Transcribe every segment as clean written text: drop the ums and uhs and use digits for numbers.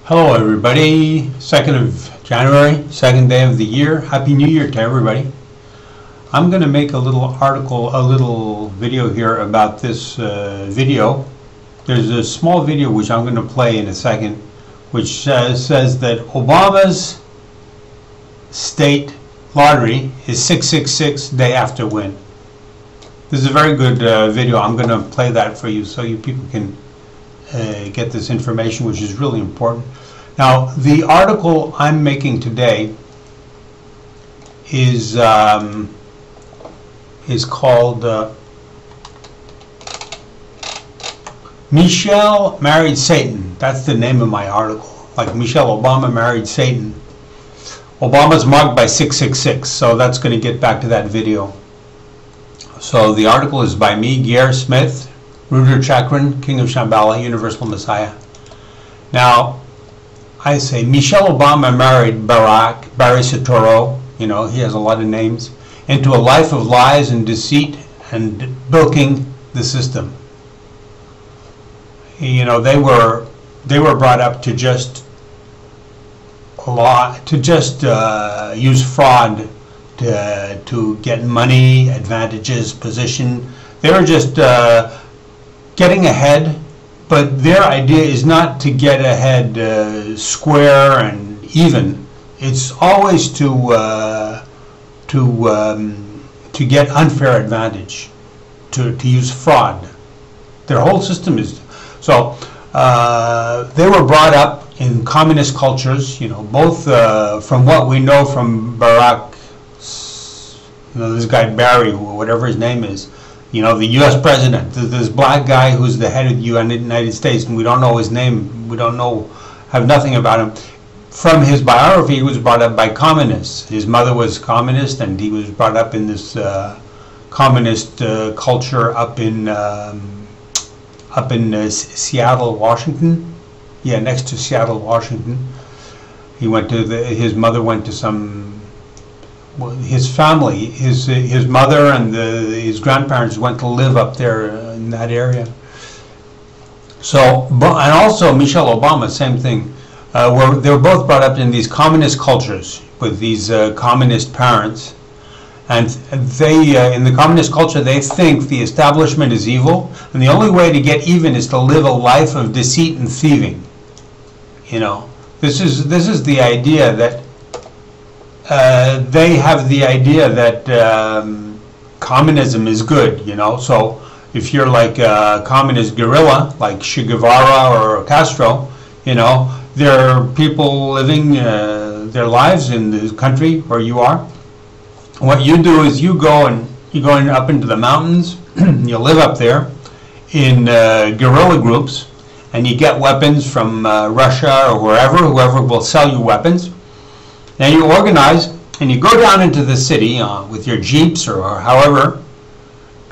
Hello everybody, 2nd of January, second day of the year. Happy New Year to everybody. I'm going to make a little video here about this video. There's a small video which I'm going to play in a second, which says that Obama's state lottery is 666 day after win. This is a very good video. I'm going to play that for you so you people can get this information, which is really important. Now, the article I'm making today is called Michelle Married Satan. That's the name of my article. Like Michelle Obama married Satan. Obama's marked by 666, so that's going to get back to that video. So the article is by me, Gear Smith, Ruder Chakran, King of Shambhala, Universal Messiah. Now, I say Michelle Obama married Barry Soetoro, you know, he has a lot of names, into a life of lies and deceit and bilking the system. You know, they were brought up to just use fraud to get money, advantages, position. They were just getting ahead, but their idea is not to get ahead square and even. It's always to get unfair advantage, to use fraud. Their whole system is so. They were brought up in communist cultures, you know, both from what we know from Barack, you know, this guy Barry, whatever his name is. You know, the U.S. president, this black guy who's the head of the United States, and we don't know his name, we don't know, have nothing about him. From his biography, he was brought up by communists. His mother was communist, and he was brought up in this communist culture up in Seattle, Washington. Yeah, next to Seattle, Washington. He went to his mother went to some. His family, his mother and his grandparents went to live up there in that area. So, and also Michelle Obama, same thing. They were both brought up in these communist cultures with these communist parents, and they, in the communist culture, they think the establishment is evil, and the only way to get even is to live a life of deceit and thieving. You know, this is the idea that. They have the idea that communism is good, you know. So if you're like a communist guerrilla, like Che Guevara or Castro, you know, there are people living their lives in the country where you are. What you do is you go up into the mountains, you live up there in guerrilla groups, and you get weapons from Russia or whoever will sell you weapons. Now you organize and you go down into the city with your jeeps or however,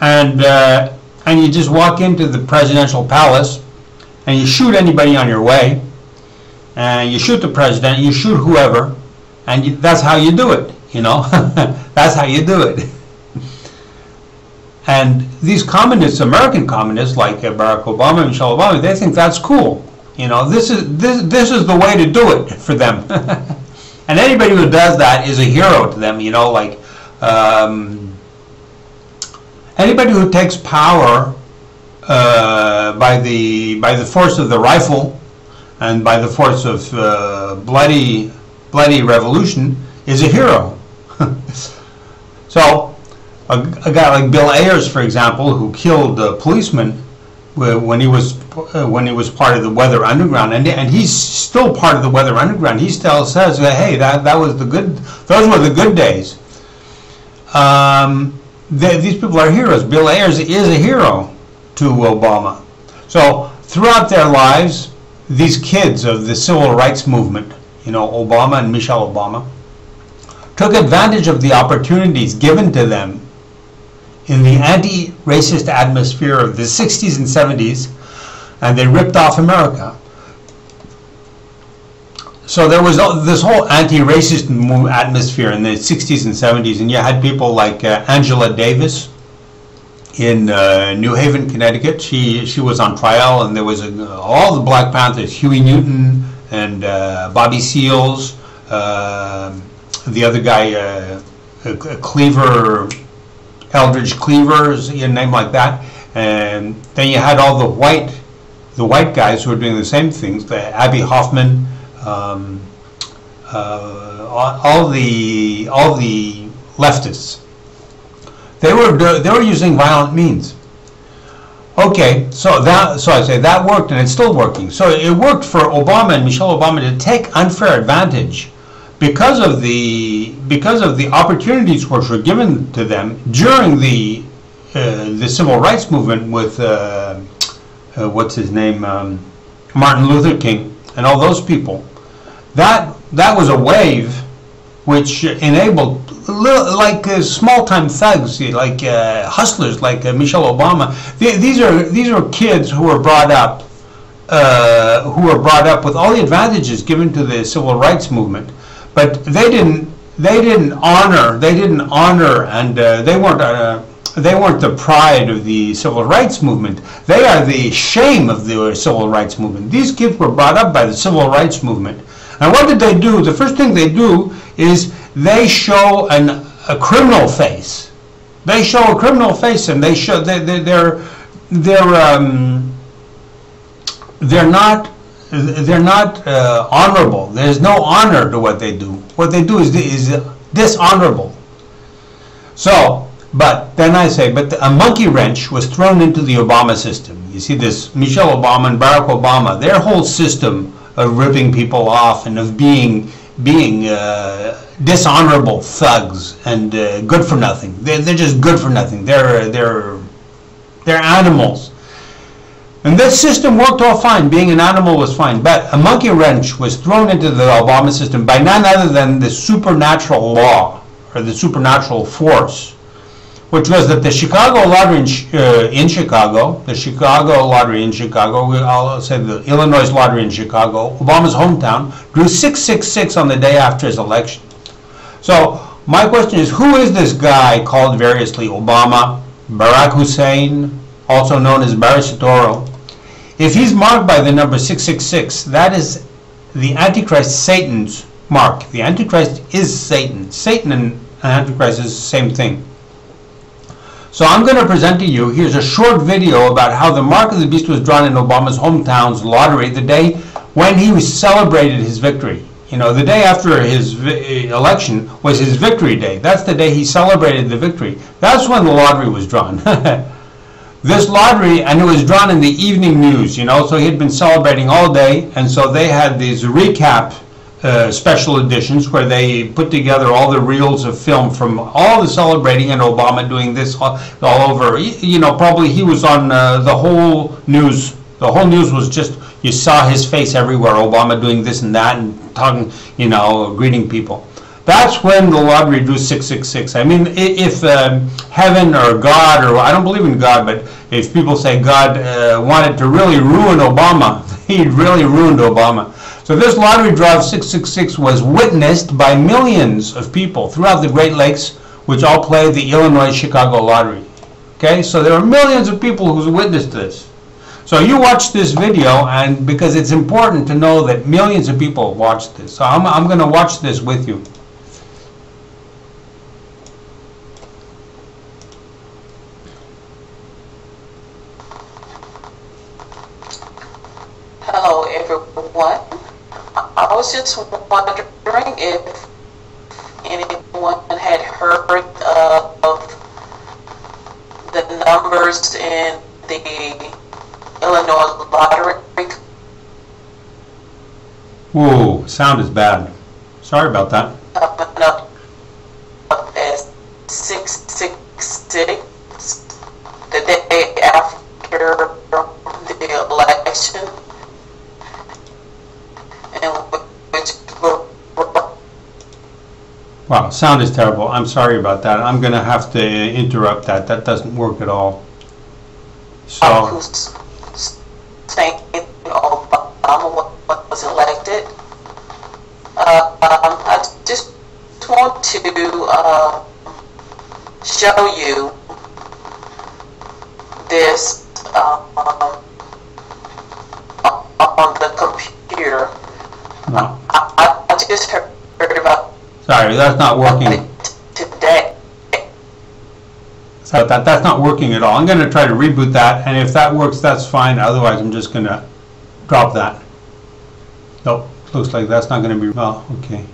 and you just walk into the presidential palace and you shoot anybody on your way, and you shoot the president, you shoot whoever, and that's how you do it. You know, that's how you do it. And these communists, American communists like Barack Obama and Michelle Obama, they think that's cool. You know, this is the way to do it for them. And anybody who does that is a hero to them, you know, like anybody who takes power by the force of the rifle and by the force of bloody revolution is a hero. So a guy like Bill Ayers, for example, who killed a policeman when he was part of the Weather Underground, and he's still part of the Weather Underground. He still says, "Hey, that was the good. Those were the good days." These people are heroes. Bill Ayers is a hero to Obama. So throughout their lives, these kids of the civil rights movement, you know, Obama and Michelle Obama, took advantage of the opportunities given to them in the anti-racist atmosphere of the 60s and 70s, and they ripped off America. So there was this whole anti-racist atmosphere in the 60s and 70s, and you had people like Angela Davis in New Haven, Connecticut. She was on trial, and there was all the Black Panthers, Huey Newton, and Bobby Seals, the other guy, Cleaver, Eldridge Cleaver, a name like that. And then you had all the white guys who were doing the same things, the Abby Hoffman, all the leftists. They were using violent means. Okay, so I say that worked, and it's still working. So it worked for Obama and Michelle Obama to take unfair advantage because of the opportunities which were given to them during the civil rights movement with what's his name, Martin Luther King, and all those people. That was a wave which enabled like small-time thugs, like hustlers, like Michelle Obama. These are kids who were brought up with all the advantages given to the civil rights movement, but they didn't honor, and they weren't the pride of the civil rights movement. They are the shame of the civil rights movement. These kids were brought up by the civil rights movement. And what did they do? The first thing they do is they show a criminal face. They show a criminal face, and they show they're not honorable. There's no honor to what they do. What they do is dishonorable. So, but then I say, but a monkey wrench was thrown into the Obama system. You see, this Michelle Obama and Barack Obama, their whole system of ripping people off and of being dishonorable thugs and good for nothing. They're just good for nothing. They're animals. And this system worked all fine. Being an animal was fine. But a monkey wrench was thrown into the Obama system by none other than the supernatural law, or the supernatural force, which was that the Chicago lottery in Chicago, I'll say the Illinois lottery in Chicago, Obama's hometown, drew 666 on the day after his election. So my question is, who is this guy called variously Obama, Barack Hussein, also known as Barry Soetoro? If he's marked by the number 666, that is the Antichrist, Satan's mark. The Antichrist is Satan. Satan and Antichrist is the same thing. So I'm going to present to you, here's a short video about how the mark of the beast was drawn in Obama's hometown's lottery the day when he celebrated his victory. You know, the day after his election was his victory day. That's the day he celebrated the victory. That's when the lottery was drawn. This lottery, and it was drawn in the evening news, you know, so he had been celebrating all day, and so they had these recap special editions where they put together all the reels of film from all the celebrating and Obama doing this all over. You know, probably he was on the whole news. The whole news was just, you saw his face everywhere, Obama doing this and that and talking, you know, greeting people. That's when the lottery drew 666. I mean, if heaven or God, or I don't believe in God, but if people say God wanted to really ruin Obama, he'd really ruined Obama. So this lottery draw of 666 was witnessed by millions of people throughout the Great Lakes, which all play the Illinois-Chicago lottery. Okay, so there are millions of people who witnessed this. So you watch this video, and because it's important to know that millions of people watched this. So I'm going to watch this with you. Hello, everyone. I was just wondering if anyone had heard of the numbers in the Illinois lottery. Whoa, sound is bad. Sorry about that. Up as 666 the day after the election. Wow, sound is terrible. I'm sorry about that. I'm going to have to interrupt that. That doesn't work at all. So, who's saying Obama was elected? I just want to show you this on the computer. sorry, that's not working. Today. So that's not working at all. I'm going to try to reboot that, and if that works, that's fine. Otherwise, I'm just going to drop that. Nope, looks like that's not going to be, oh, okay.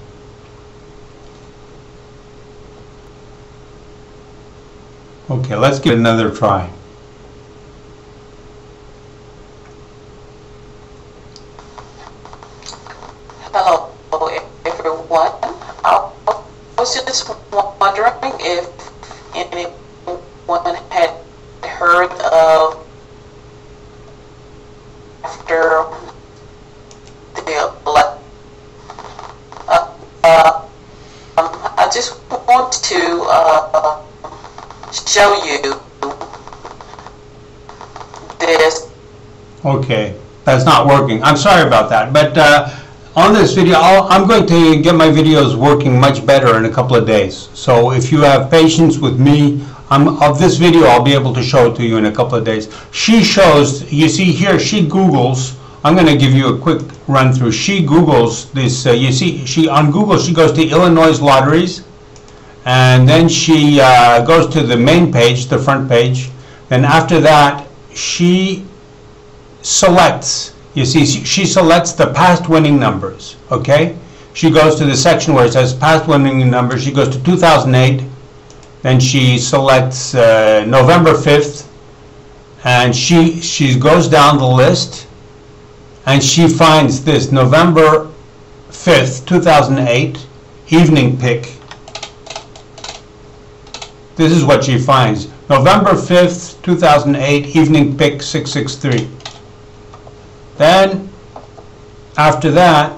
Okay, let's give it another try. Hello, everyone. I was just wondering if anyone had heard of after the election. I just want to show you this. Okay, that's not working. I'm sorry about that, but on this video, I'm going to get my videos working much better in a couple of days. So if you have patience with me, of this video, I'll be able to show it to you in a couple of days. She shows, you see here, she Googles. I'm going to give you a quick run through. She Googles this, you see, she on Google, she goes to Illinois lotteries, and then she goes to the main page, the front page. Then after that, she selects, you see, she selects the past winning numbers, okay? She goes to the section where it says past winning numbers. She goes to 2008. Then she selects November 5th, and she goes down the list, and she finds this November 5th, 2008, evening pick. This is what she finds. November 5th, 2008, evening pick 663. Then, after that,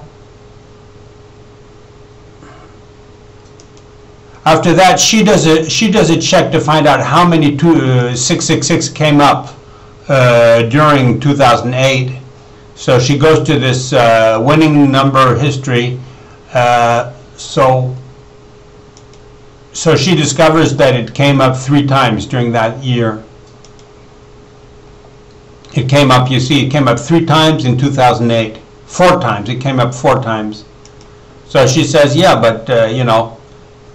she does a check to find out how many 666 came up during 2008. So she goes to this winning number history. So she discovers that it came up 3 times during that year. It came up, you see, it came up 3 times in 2008. 4 times, it came up 4 times. So she says, yeah, but you know,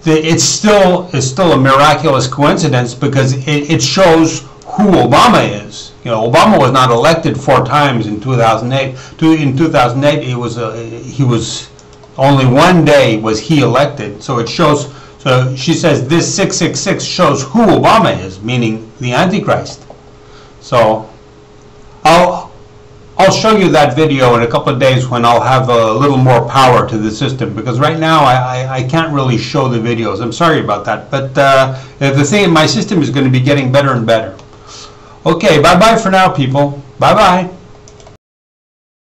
it's still a miraculous coincidence, because it shows who Obama is. You know, Obama was not elected 4 times in 2008. In 2008, he was only 1 day was he elected. So it shows. So she says this 666 shows who Obama is, meaning the Antichrist. So I'll show you that video in a couple of days when I'll have a little more power to the system, because right now I can't really show the videos. I'm sorry about that, but the thing, my system is going to be getting better and better. Okay, bye-bye for now, people. Bye-bye.